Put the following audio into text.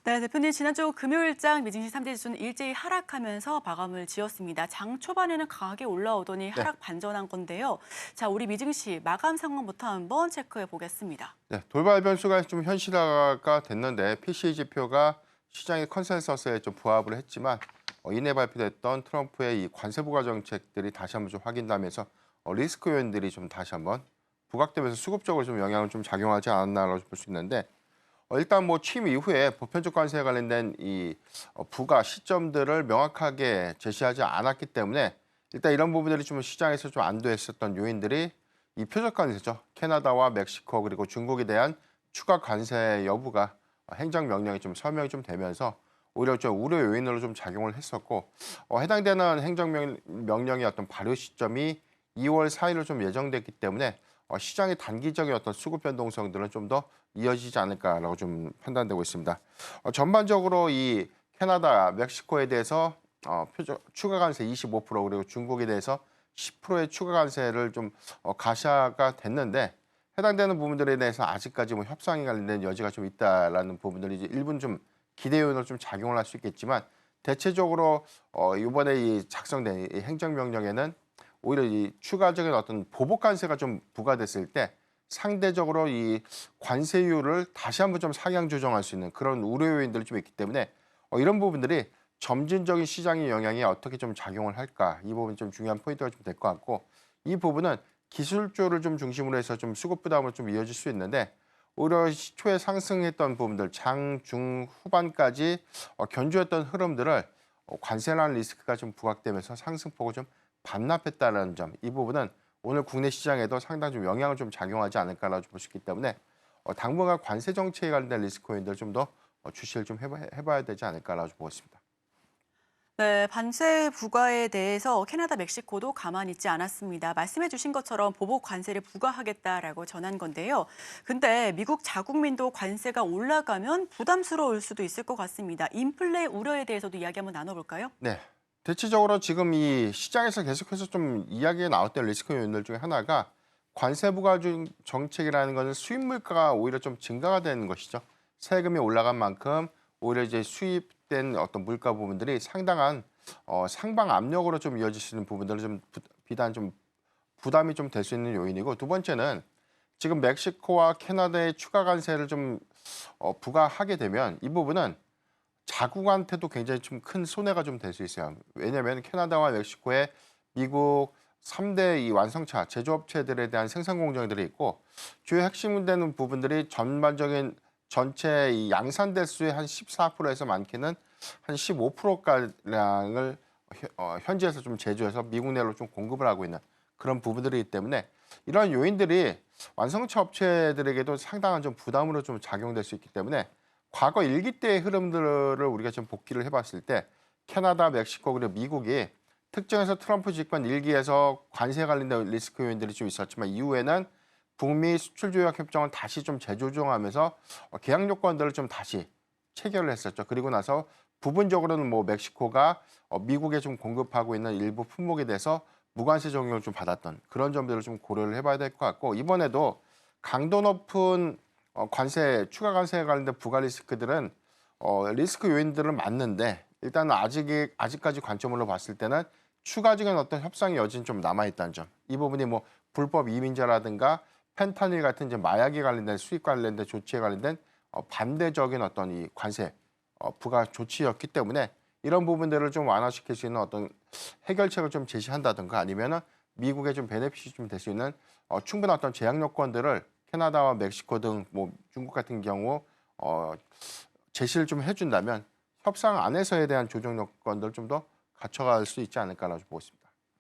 네, 대표님 지난주 금요일장 미증시 3대 지수는 일제히 하락하면서 마감을 지었습니다. 장 초반에는 강하게 올라오더니 네. 하락 반전한 건데요. 자, 우리 미증시 마감 상황부터 한번 체크해 보겠습니다. 네, 돌발 변수가 좀 현실화가 됐는데 PCE 지표가 시장의 컨센서스에 좀 부합을 했지만 이내 발표됐던 트럼프의 이 관세 부과 정책들이 다시 한번 좀 확인되면서 리스크 요인들이 좀 다시 한번 부각되면서 수급적으로 좀 영향을 좀 작용하지 않았나라고 볼 수 있는데 일단 뭐 취임 이후에 보편적 관세에 관련된 이 부과 시점들을 명확하게 제시하지 않았기 때문에 일단 이런 부분들이 좀 시장에서 좀 안도했었던 요인들이 이 표적 관세죠. 캐나다와 멕시코 그리고 중국에 대한 추가 관세 여부가 행정 명령이 좀 서명이 좀 되면서 오히려 좀 우려 요인으로 좀 작용을 했었고 해당되는 행정 명령의 어떤 발효 시점이 2월 4일로 좀 예정됐기 때문에 시장의 단기적인 어떤 수급 변동성들은 좀 더 이어지지 않을까라고 좀 판단되고 있습니다. 전반적으로 이 캐나다, 멕시코에 대해서 추가 관세 25% 그리고 중국에 대해서 10%의 추가 관세를 좀 가시화가 됐는데 해당되는 부분들에 대해서 아직까지 뭐 협상에 관련된 여지가 좀 있다라는 부분들이 이제 일부는 좀 기대 요인으로 좀 작용을 할 수 있겠지만 대체적으로 이번에 이 작성된 이 행정명령에는 오히려 이 추가적인 어떤 보복 관세가 좀 부과됐을 때 상대적으로 이 관세율을 다시 한번 좀 상향 조정할 수 있는 그런 우려 요인들이 좀 있기 때문에 이런 부분들이 점진적인 시장의 영향에 어떻게 좀 작용을 할까 이 부분 좀 중요한 포인트가 좀 될 것 같고 이 부분은 기술주를 좀 중심으로 해서 좀 수급 부담으로 좀 이어질 수 있는데 오히려 시초에 상승했던 부분들 장, 중, 후반까지 견조했던 흐름들을 관세라는 리스크가 좀 부각되면서 상승폭을 좀 반납했다는 점, 이 부분은 오늘 국내 시장에도 상당히 좀 영향을 좀 작용하지 않을까라고 볼 수 있기 때문에 당분간 관세 정책에 관련된 리스크 요인들 좀 더 주시를 좀 해봐야 되지 않을까라고 보고 있습니다. 네, 관세 부과에 대해서 캐나다, 멕시코도 가만히 있지 않았습니다. 말씀해 주신 것처럼 보복 관세를 부과하겠다라고 전한 건데요. 근데 미국 자국민도 관세가 올라가면 부담스러울 수도 있을 것 같습니다. 인플레 우려에 대해서도 이야기 한번 나눠볼까요? 네. 대체적으로 지금 이 시장에서 계속해서 좀 이야기가 나왔던 리스크 요인들 중에 하나가 관세 부과 정책이라는 것은 수입 물가가 오히려 좀 증가가 되는 것이죠. 세금이 올라간 만큼 오히려 이제 수입된 어떤 물가 부분들이 상당한 상방 압력으로 좀 이어질 수 있는 부분들을 좀 비단 좀 부담이 좀 될 수 있는 요인이고 두 번째는 지금 멕시코와 캐나다의 추가 관세를 좀 부과하게 되면 이 부분은 자국한테도 굉장히 좀 큰 손해가 좀 될 수 있어요. 왜냐하면 캐나다와 멕시코에 미국 3대 이 완성차 제조업체들에 대한 생산 공장들이 있고 주요 핵심 되는 부분들이 전반적인 전체 이 양산 대수의 한 14%에서 많게는 한 15%가량을 현지에서 좀 제조해서 미국 내로 좀 공급을 하고 있는 그런 부분들이기 때문에 이런 요인들이 완성차 업체들에게도 상당한 좀 부담으로 좀 작용될 수 있기 때문에 과거 일기 때의 흐름들을 우리가 좀 복기를 해봤을 때 캐나다, 멕시코 그리고 미국이 특정해서 트럼프 집권 일기에서 관세 관련된 리스크 요인들이 좀 있었지만 이후에는 북미 수출 조약 협정을 다시 좀 재조정하면서 계약 요건들을 좀 다시 체결을 했었죠. 그리고 나서 부분적으로는 뭐 멕시코가 미국에 좀 공급하고 있는 일부 품목에 대해서 무관세 적용을 좀 받았던 그런 점들을 좀 고려를 해봐야 될 것 같고 이번에도 강도 높은 관세, 추가 관세에 관련된 부가 리스크들은 리스크 요인들은 맞는데 일단은 아직까지 관점으로 봤을 때는 추가적인 어떤 협상의 여지는 좀 남아있다는 점. 이 부분이 뭐 불법 이민자라든가 펜타닐 같은 이제 마약에 관련된 수입 관련된 조치에 관련된 반대적인 어떤 이 관세 부가 조치였기 때문에 이런 부분들을 좀 완화시킬 수 있는 어떤 해결책을 좀 제시한다든가 아니면은 미국에 좀 베네핏이 좀 될 수 있는 충분한 어떤 제약 요건들을 캐나다와 멕시코 등 뭐 중국 같은 경우 제시를 좀 해준다면 협상 안에서에 대한 조정 요건들을 좀 더 갖춰갈 수 있지 않을까라고 보고 있습니다.